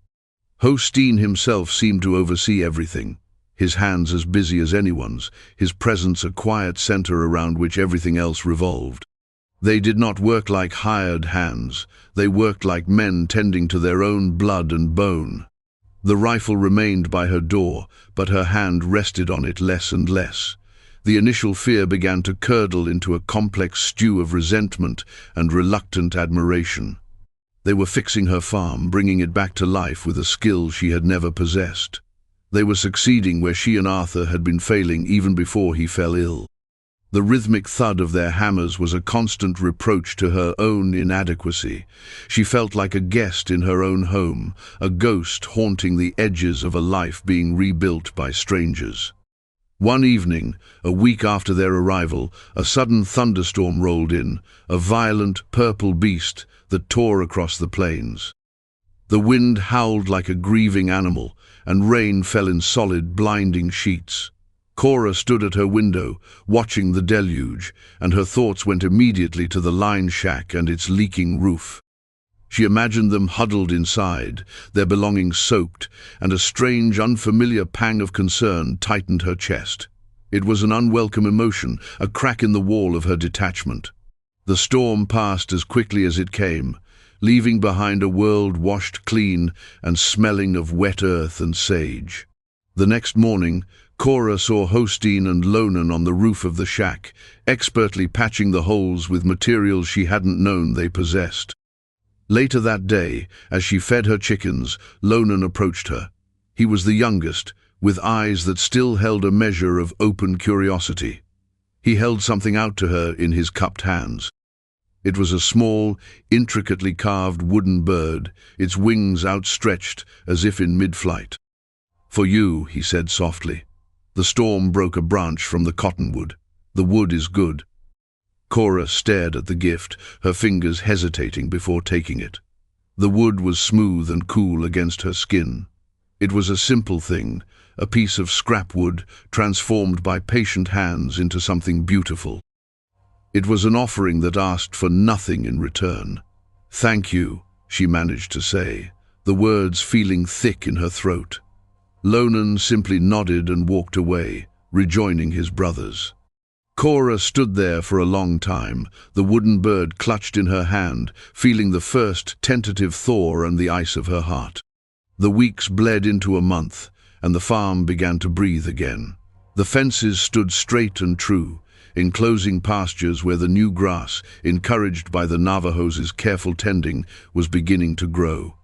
Hostein himself seemed to oversee everything, his hands as busy as anyone's, his presence a quiet center around which everything else revolved. They did not work like hired hands, they worked like men tending to their own blood and bone. The rifle remained by her door, but her hand rested on it less and less. The initial fear began to curdle into a complex stew of resentment and reluctant admiration. They were fixing her farm, bringing it back to life with a skill she had never possessed. They were succeeding where she and Arthur had been failing even before he fell ill. The rhythmic thud of their hammers was a constant reproach to her own inadequacy. She felt like a guest in her own home, a ghost haunting the edges of a life being rebuilt by strangers. One evening, a week after their arrival, a sudden thunderstorm rolled in, a violent, purple beast that tore across the plains. The wind howled like a grieving animal, and rain fell in solid, blinding sheets. Cora stood at her window, watching the deluge, and her thoughts went immediately to the line shack and its leaking roof. She imagined them huddled inside, their belongings soaked, and a strange, unfamiliar pang of concern tightened her chest. It was an unwelcome emotion, a crack in the wall of her detachment. The storm passed as quickly as it came, leaving behind a world washed clean and smelling of wet earth and sage. The next morning, Cora saw Hostein and Lonan on the roof of the shack, expertly patching the holes with materials she hadn't known they possessed. Later that day, as she fed her chickens, Lonan approached her. He was the youngest, with eyes that still held a measure of open curiosity. He held something out to her in his cupped hands. It was a small, intricately carved wooden bird, its wings outstretched as if in mid-flight. "For you," he said softly. The storm broke a branch from the cottonwood. "The wood is good." Cora stared at the gift, her fingers hesitating before taking it. The wood was smooth and cool against her skin. It was a simple thing, a piece of scrap wood transformed by patient hands into something beautiful. It was an offering that asked for nothing in return. "Thank you," she managed to say, the words feeling thick in her throat. Lonan simply nodded and walked away, rejoining his brothers. Cora stood there for a long time, the wooden bird clutched in her hand, feeling the first tentative thaw and the ice of her heart. The weeks bled into a month, and the farm began to breathe again. The fences stood straight and true, enclosing pastures where the new grass, encouraged by the Navajos' careful tending, was beginning to grow.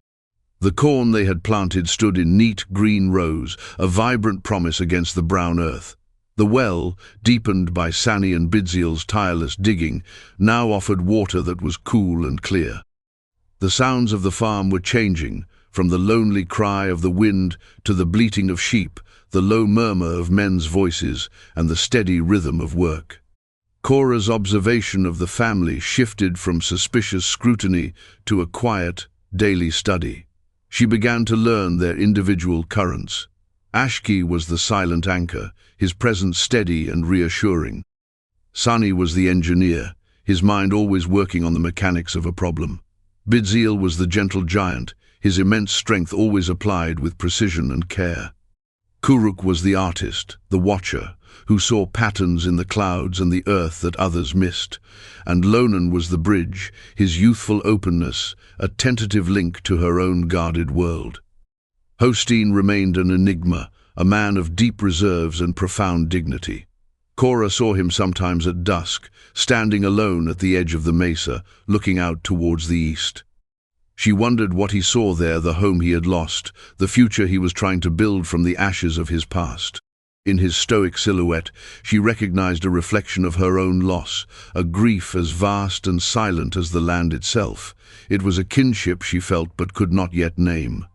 The corn they had planted stood in neat green rows, a vibrant promise against the brown earth. The well, deepened by Sani and Bidziel's tireless digging, now offered water that was cool and clear. The sounds of the farm were changing, from the lonely cry of the wind to the bleating of sheep, the low murmur of men's voices, and the steady rhythm of work. Cora's observation of the family shifted from suspicious scrutiny to a quiet, daily study. She began to learn their individual currents. Ashki was the silent anchor, his presence steady and reassuring. Sani was the engineer, his mind always working on the mechanics of a problem. Bidziel was the gentle giant, his immense strength always applied with precision and care. Kuruk was the artist, the watcher, who saw patterns in the clouds and the earth that others missed. And Lonan was the bridge, his youthful openness, a tentative link to her own guarded world. Hosteen remained an enigma, a man of deep reserves and profound dignity. Cora saw him sometimes at dusk, standing alone at the edge of the mesa, looking out towards the east. She wondered what he saw there, the home he had lost, the future he was trying to build from the ashes of his past. In his stoic silhouette, she recognized a reflection of her own loss, a grief as vast and silent as the land itself. It was a kinship she felt but could not yet name.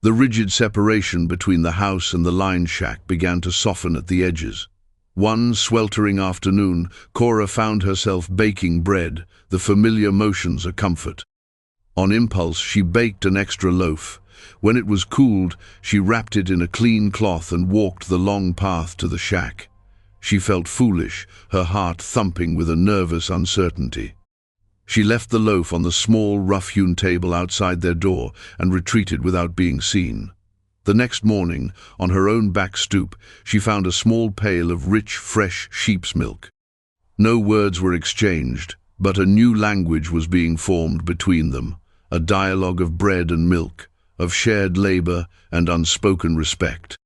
The rigid separation between the house and the line shack began to soften at the edges. One sweltering afternoon, Cora found herself baking bread, the familiar motions a comfort. On impulse, she baked an extra loaf. When it was cooled, she wrapped it in a clean cloth and walked the long path to the shack. She felt foolish, her heart thumping with a nervous uncertainty. She left the loaf on the small, rough-hewn table outside their door and retreated without being seen. The next morning, on her own back stoop, she found a small pail of rich, fresh sheep's milk. No words were exchanged, but a new language was being formed between them, a dialogue of bread and milk, of shared labor and unspoken respect.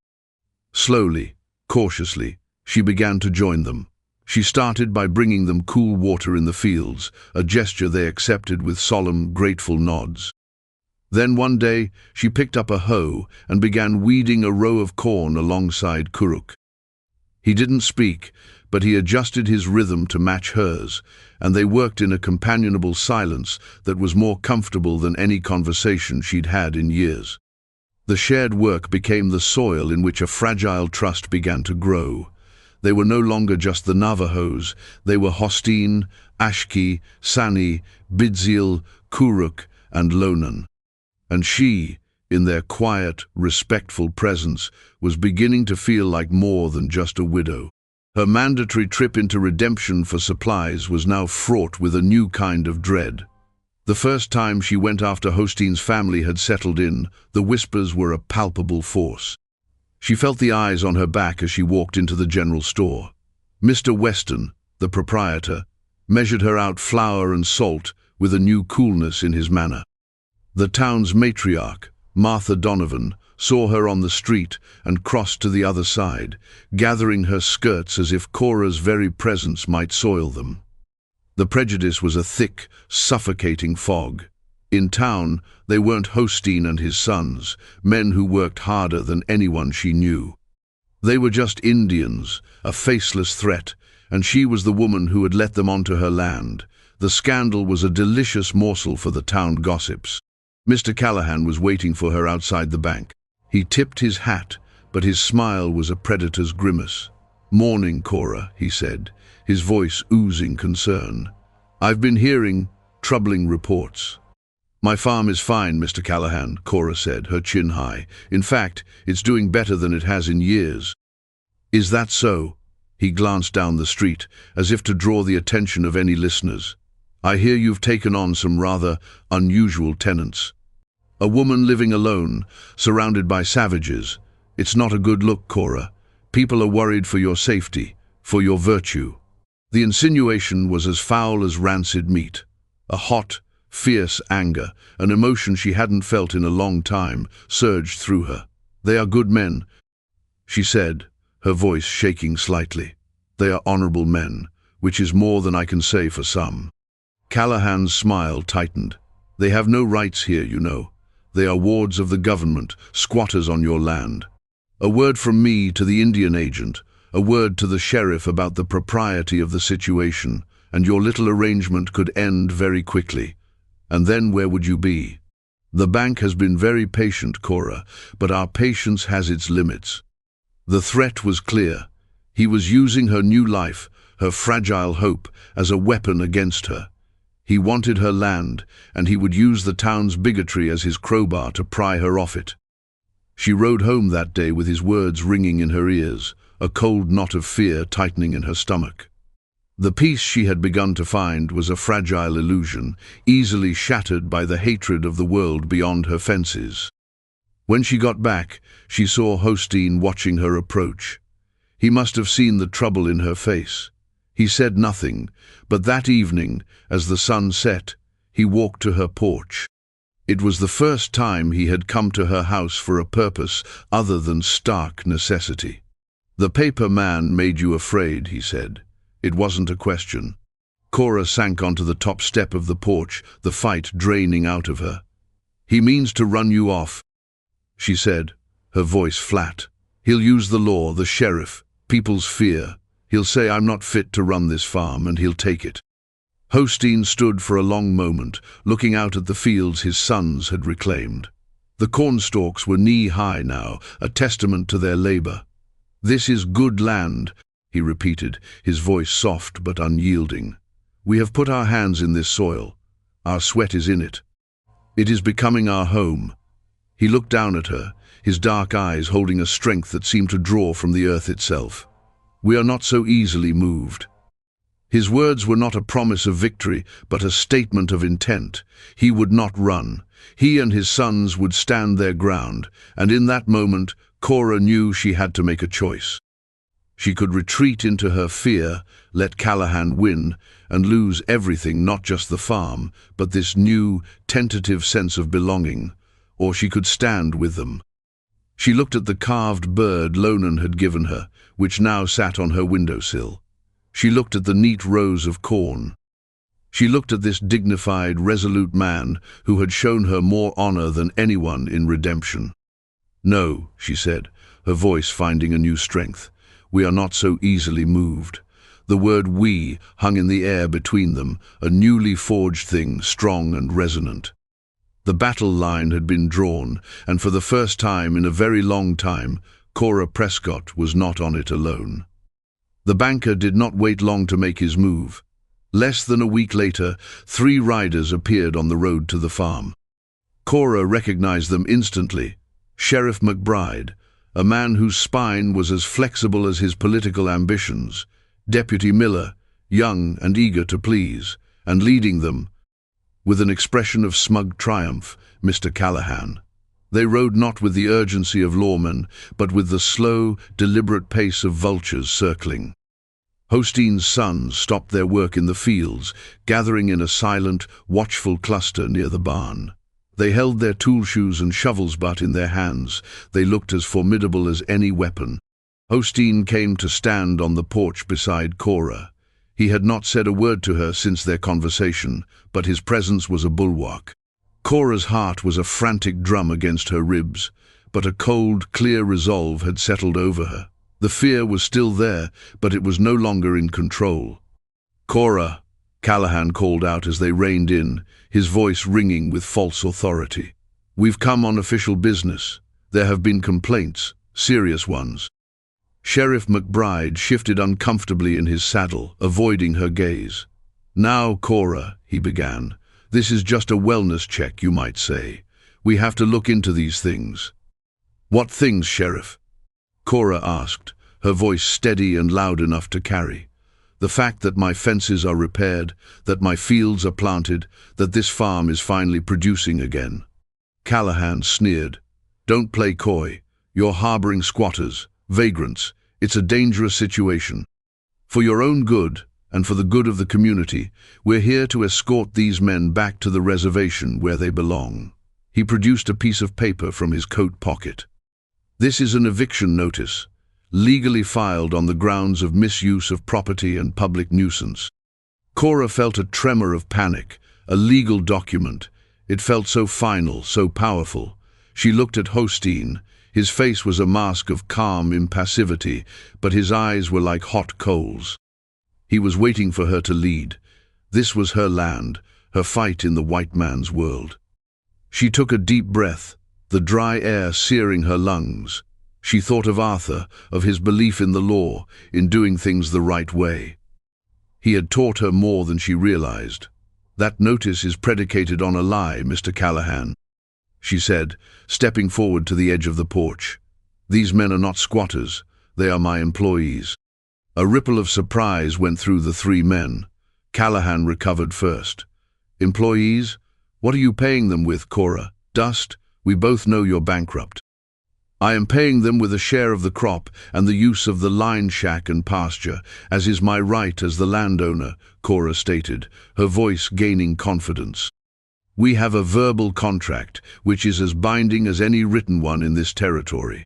Slowly, cautiously, she began to join them. She started by bringing them cool water in the fields, a gesture they accepted with solemn, grateful nods. Then one day, she picked up a hoe and began weeding a row of corn alongside Kuruk. He didn't speak, but he adjusted his rhythm to match hers, and they worked in a companionable silence that was more comfortable than any conversation she'd had in years. The shared work became the soil in which a fragile trust began to grow. They were no longer just the Navajos, they were Hosteen, Ashki, Sani, Bidziel, Kuruk, and Lonan. And she, in their quiet, respectful presence, was beginning to feel like more than just a widow. Her mandatory trip into redemption for supplies was now fraught with a new kind of dread. The first time she went after Hosteen's family had settled in, the whispers were a palpable force. She felt the eyes on her back as she walked into the general store. Mr. Weston, the proprietor, measured her out flour and salt with a new coolness in his manner. The town's matriarch, Martha Donovan, saw her on the street and crossed to the other side, gathering her skirts as if Cora's very presence might soil them. The prejudice was a thick, suffocating fog. In town, they weren't Hosteen and his sons, men who worked harder than anyone she knew. They were just Indians, a faceless threat, and she was the woman who had let them onto her land. The scandal was a delicious morsel for the town gossips. Mr. Callahan was waiting for her outside the bank. He tipped his hat, but his smile was a predator's grimace. "Morning, Cora," he said, his voice oozing concern. "I've been hearing troubling reports." "My farm is fine, Mr. Callahan," Cora said, her chin high. "In fact, it's doing better than it has in years." "Is that so?" He glanced down the street, as if to draw the attention of any listeners. "I hear you've taken on some rather unusual tenants. A woman living alone, surrounded by savages. It's not a good look, Cora. People are worried for your safety, for your virtue." The insinuation was as foul as rancid meat. A hot, fierce anger, an emotion she hadn't felt in a long time, surged through her. "They are good men," she said, her voice shaking slightly. "They are honorable men, which is more than I can say for some." Callahan's smile tightened. "They have no rights here, you know. They are wards of the government, squatters on your land. A word from me to the Indian agent, a word to the sheriff about the propriety of the situation, and your little arrangement could end very quickly. And then where would you be? The bank has been very patient, Cora, but our patience has its limits." The threat was clear. He was using her new life, her fragile hope, as a weapon against her. He wanted her land, and he would use the town's bigotry as his crowbar to pry her off it. She rode home that day with his words ringing in her ears, a cold knot of fear tightening in her stomach. The peace she had begun to find was a fragile illusion, easily shattered by the hatred of the world beyond her fences. When she got back, she saw Hosteen watching her approach. He must have seen the trouble in her face. He said nothing, but that evening, as the sun set, he walked to her porch. It was the first time he had come to her house for a purpose other than stark necessity. "The paper man made you afraid," he said. It wasn't a question. Cora sank onto the top step of the porch, the fight draining out of her. "He means to run you off," she said, her voice flat. "He'll use the law, the sheriff, people's fear. He'll say I'm not fit to run this farm, and he'll take it." Hosteen stood for a long moment, looking out at the fields his sons had reclaimed. The cornstalks were knee-high now, a testament to their labor. "This is good land," he repeated, his voice soft but unyielding. "We have put our hands in this soil. Our sweat is in it. It is becoming our home." He looked down at her, his dark eyes holding a strength that seemed to draw from the earth itself. "We are not so easily moved." His words were not a promise of victory, but a statement of intent. He would not run. He and his sons would stand their ground, and in that moment, Cora knew she had to make a choice. She could retreat into her fear, let Callahan win, and lose everything, not just the farm, but this new, tentative sense of belonging, or she could stand with them. She looked at the carved bird Lonan had given her, which now sat on her windowsill. She looked at the neat rows of corn. She looked at this dignified, resolute man who had shown her more honor than anyone in redemption. "No," she said, her voice finding a new strength. "We are not so easily moved." The word "we" hung in the air between them, a newly forged thing, strong and resonant. The battle line had been drawn, and for the first time in a very long time, Cora Prescott was not on it alone. The banker did not wait long to make his move. Less than a week later, 3 riders appeared on the road to the farm. Cora recognized them instantly. Sheriff McBride, a man whose spine was as flexible as his political ambitions, Deputy Miller, young and eager to please, and leading them, with an expression of smug triumph, Mr. Callahan. They rode not with the urgency of lawmen, but with the slow, deliberate pace of vultures circling. Hosteen's sons stopped their work in the fields, gathering in a silent, watchful cluster near the barn. They held their tool shoes and shovels butt in their hands. They looked as formidable as any weapon. Hosteen came to stand on the porch beside Cora. He had not said a word to her since their conversation, but his presence was a bulwark. Cora's heart was a frantic drum against her ribs, but a cold, clear resolve had settled over her. The fear was still there, but it was no longer in control. "Cora," Callahan called out as they reined in, his voice ringing with false authority. "We've come on official business. There have been complaints. serious ones. Sheriff McBride shifted uncomfortably in his saddle, avoiding her gaze. "Now, Cora," he began, "this is just a wellness check, you might say. We have to look into these things." "What things, Sheriff?" Cora asked, her voice steady and loud enough to carry. "The fact that my fences are repaired, that my fields are planted, that this farm is finally producing again." Callahan sneered. "Don't play coy. You're harboring squatters, vagrants. It's a dangerous situation. For your own good, and for the good of the community, we're here to escort these men back to the reservation where they belong." He produced a piece of paper from his coat pocket. "This is an eviction notice, legally filed on the grounds of misuse of property and public nuisance." Cora felt a tremor of panic. A legal document. It felt so final, so powerful. She looked at Hosteen. His face was a mask of calm impassivity, but his eyes were like hot coals. He was waiting for her to lead. This was her land, her fight in the white man's world. She took a deep breath, the dry air searing her lungs. She thought of Arthur, of his belief in the law, in doing things the right way. He had taught her more than she realized. "That notice is predicated on a lie, Mr. Callahan," she said, stepping forward to the edge of the porch. "These men are not squatters. They are my employees." A ripple of surprise went through the three men. Callahan recovered first. "Employees? What are you paying them with, Cora? Dust? We both know you're bankrupt." "I am paying them with a share of the crop and the use of the line shack and pasture, as is my right as the landowner," Cora stated, her voice gaining confidence. "We have a verbal contract, which is as binding as any written one in this territory.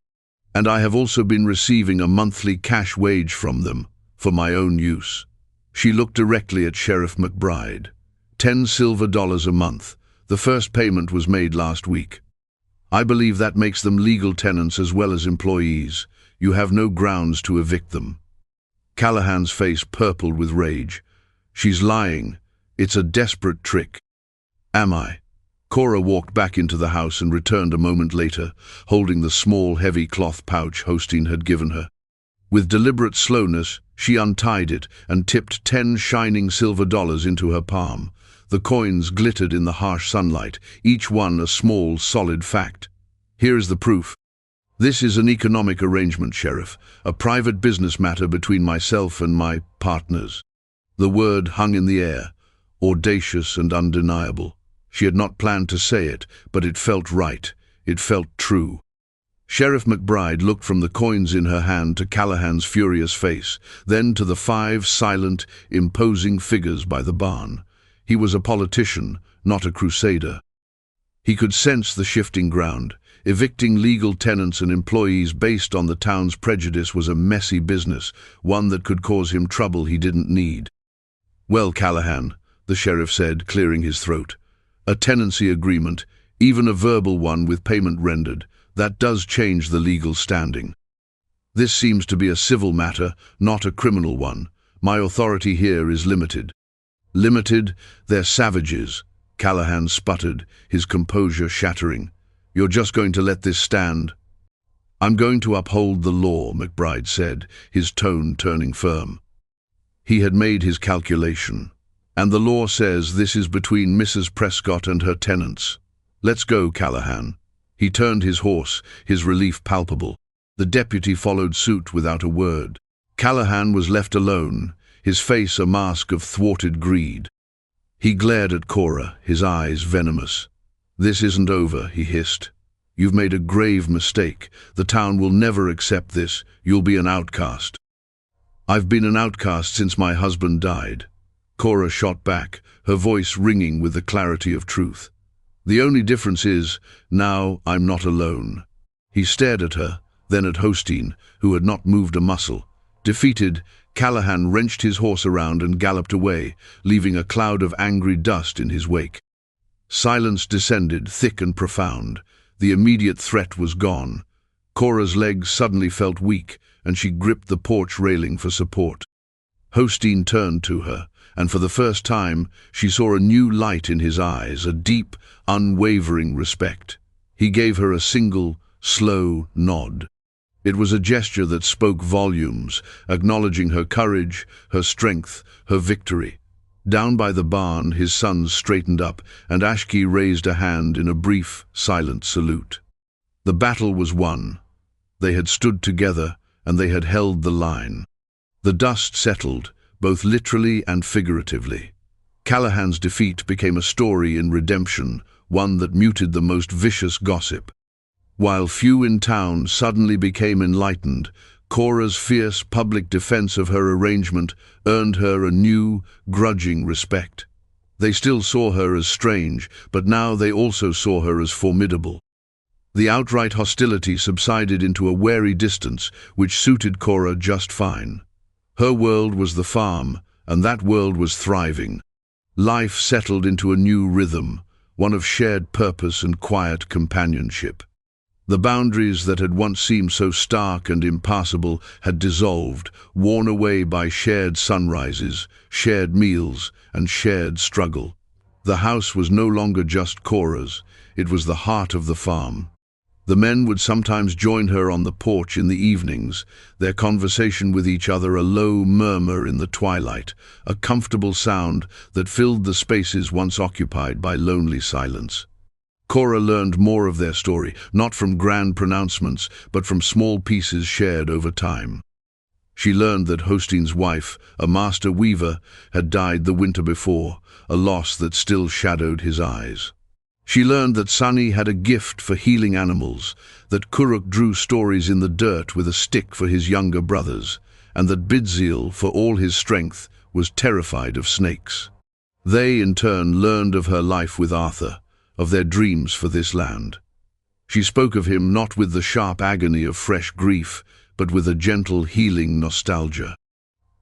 And I have also been receiving a monthly cash wage from them, for my own use." She looked directly at Sheriff McBride. $10 silver a month. The first payment was made last week. "I believe that makes them legal tenants as well as employees. You have no grounds to evict them." Callahan's face purpled with rage. "She's lying. It's a desperate trick." "Am I?" Cora walked back into the house and returned a moment later, holding the small, heavy cloth pouch Hosteen had given her. With deliberate slowness, she untied it and tipped 10 shining silver dollars into her palm. The coins glittered in the harsh sunlight, each one a small, solid fact. "Here is the proof. This is an economic arrangement, Sheriff, a private business matter between myself and my partners." The word hung in the air, audacious and undeniable. She had not planned to say it, but it felt right. It felt true. Sheriff McBride looked from the coins in her hand to Callahan's furious face, then to the 5 silent, imposing figures by the barn. He was a politician, not a crusader. He could sense the shifting ground. Evicting legal tenants and employees based on the town's prejudice was a messy business, one that could cause him trouble he didn't need. "Well, Callahan," the sheriff said, clearing his throat, "a tenancy agreement, even a verbal one with payment rendered, that does change the legal standing. This seems to be a civil matter, not a criminal one. My authority here is limited." "Limited? They're savages," Callahan sputtered, his composure shattering. "You're just going to let this stand?" "I'm going to uphold the law," McBride said, his tone turning firm. He had made his calculation. "And the law says this is between Mrs. Prescott and her tenants. Let's go, Callahan." He turned his horse, his relief palpable. The deputy followed suit without a word. Callahan was left alone, his face a mask of thwarted greed. He glared at Cora, his eyes venomous. "This isn't over," he hissed. "You've made a grave mistake. The town will never accept this. You'll be an outcast." "I've been an outcast since my husband died." Cora shot back, her voice ringing with the clarity of truth. "The only difference is, now I'm not alone." He stared at her, then at Hosteen, who had not moved a muscle. Defeated, Callahan wrenched his horse around and galloped away, leaving a cloud of angry dust in his wake. Silence descended, thick and profound. The immediate threat was gone. Cora's legs suddenly felt weak, and she gripped the porch railing for support. Hosteen turned to her, and for the first time she saw a new light in his eyes, a deep, unwavering respect. He gave her a single, slow nod. It was a gesture that spoke volumes, acknowledging her courage, her strength, her victory. Down by the barn, his sons straightened up, and Ashki raised a hand in a brief, silent salute. The battle was won. They had stood together, and they had held the line. The dust settled, both literally and figuratively. Callahan's defeat became a story in redemption, one that muted the most vicious gossip. While few in town suddenly became enlightened, Cora's fierce public defense of her arrangement earned her a new, grudging respect. They still saw her as strange, but now they also saw her as formidable. The outright hostility subsided into a wary distance, which suited Cora just fine. Her world was the farm, and that world was thriving. Life settled into a new rhythm, one of shared purpose and quiet companionship. The boundaries that had once seemed so stark and impassable had dissolved, worn away by shared sunrises, shared meals, and shared struggle. The house was no longer just Cora's, it was the heart of the farm. The men would sometimes join her on the porch in the evenings, their conversation with each other a low murmur in the twilight, a comfortable sound that filled the spaces once occupied by lonely silence. Cora learned more of their story, not from grand pronouncements, but from small pieces shared over time. She learned that Hostein's wife, a master weaver, had died the winter before, a loss that still shadowed his eyes. She learned that Sunny had a gift for healing animals, that Kuruk drew stories in the dirt with a stick for his younger brothers, and that Bidzil, for all his strength, was terrified of snakes. They, in turn, learned of her life with Arthur, of their dreams for this land. She spoke of him not with the sharp agony of fresh grief, but with a gentle, healing nostalgia.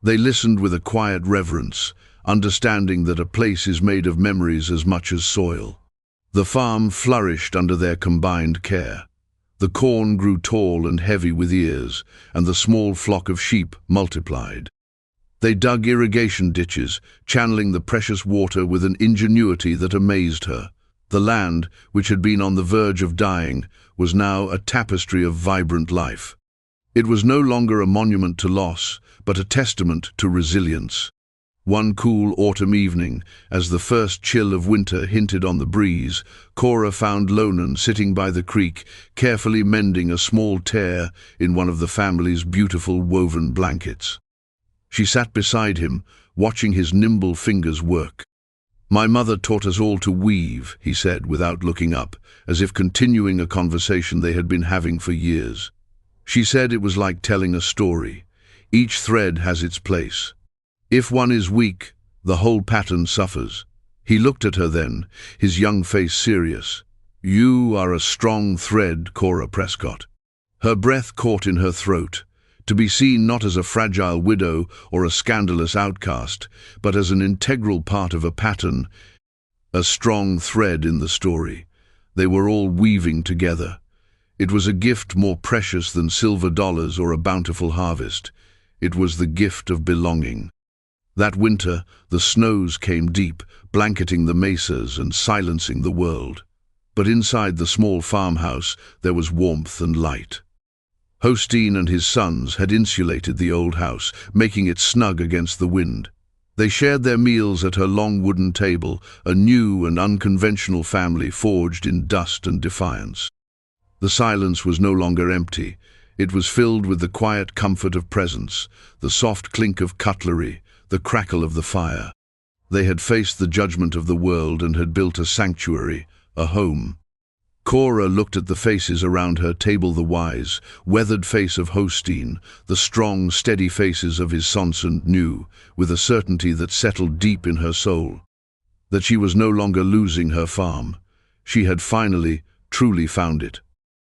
They listened with a quiet reverence, understanding that a place is made of memories as much as soil. The farm flourished under their combined care. The corn grew tall and heavy with ears, and the small flock of sheep multiplied. They dug irrigation ditches, channeling the precious water with an ingenuity that amazed her. The land, which had been on the verge of dying, was now a tapestry of vibrant life. It was no longer a monument to loss, but a testament to resilience. One cool autumn evening, as the first chill of winter hinted on the breeze, Cora found Lonan sitting by the creek, carefully mending a small tear in one of the family's beautiful woven blankets. She sat beside him, watching his nimble fingers work. "My mother taught us all to weave," he said without looking up, as if continuing a conversation they had been having for years. She said it was like telling a story. Each thread has its place. If one is weak, the whole pattern suffers. He looked at her then, his young face serious. "You are a strong thread, Cora Prescott." Her breath caught in her throat. To be seen not as a fragile widow or a scandalous outcast, but as an integral part of a pattern, a strong thread in the story. They were all weaving together. It was a gift more precious than silver dollars or a bountiful harvest. It was the gift of belonging. That winter, the snows came deep, blanketing the mesas and silencing the world. But inside the small farmhouse, there was warmth and light. Hostein and his sons had insulated the old house, making it snug against the wind. They shared their meals at her long wooden table, a new and unconventional family forged in dust and defiance. The silence was no longer empty. It was filled with the quiet comfort of presence, the soft clink of cutlery, the crackle of the fire. They had faced the judgment of the world and had built a sanctuary, a home. Cora looked at the faces around her table, the wise, weathered face of Hostein, the strong, steady faces of his sons, and knew, with a certainty that settled deep in her soul, that she was no longer losing her farm. She had finally, truly found it.